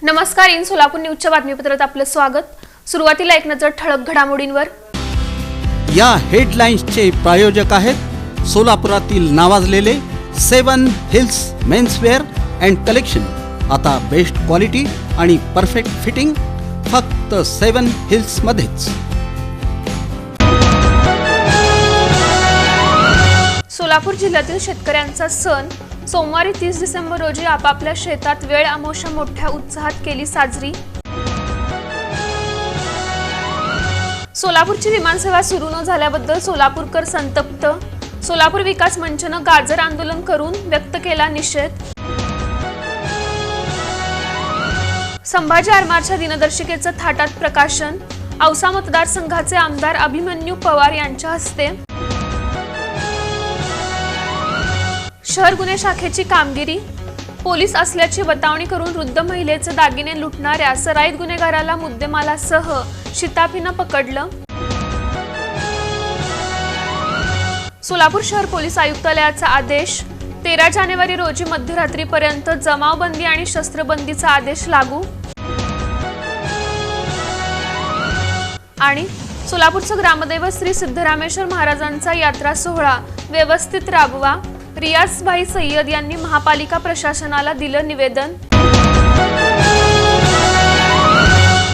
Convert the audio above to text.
नमस्कार. इन सोलापूर न्यूजच्या बातमीपत्रात आपलं स्वागत. सुरुवातीला एक नजर ठळक घडामोडींवर. या हेडलाईन्सचे प्रायोजक आहेत सोलापुरातील नावाजलेले 7 हिल्स मेन्सवेअर अँड कलेक्शन. आता बेस्ट क्वालिटी आणि परफेक्ट फिटिंग फक्त 7 हिल्स मध्येच. सोलापूर जिल्ह्यातील शेतकऱ्यांचा सण सोमवारी 30 डिसेंबर रोजी आपापल्या शेतात वेळ अमावस्या मोठ्या उत्साहात केली साजरी. सोलापूरची विमानसेवा सुरू न झाल्याबद्दल सोलापूरकर संतप्त. सोलापूर विकास मंचनं गाजर आंदोलन करून व्यक्त केला निषेध. संभाजी आरमारच्या दिनदर्शिकेचं थाटात प्रकाशन. औसा मतदारसंघाचे आमदार अभिमन्यू पवार यांच्या हस्ते. शहर गुन्हे शाखेची कामगिरी. पोलीस असल्याची बतावणी करून वृद्ध महिलेचे दागिने लुटणाऱ्या सराईत गुन्हेगाराला मुद्देमालासह शिताफीनं पकडलं. सोलापूर शहर पोलीस आयुक्तालयाचा आदेश. 13 जानेवारी रोजी मध्यरात्रीपर्यंत जमावबंदी आणि शस्त्रबंदीचा आदेश लागू. आणि सोलापूरचं ग्रामदैवत श्री सिद्धरामेश्वर महाराजांचा यात्रा सोहळा व्यवस्थित राबवा. रियाज भाई सय्यद यांनी महापालिका प्रशासनाला दिलं निवेदन.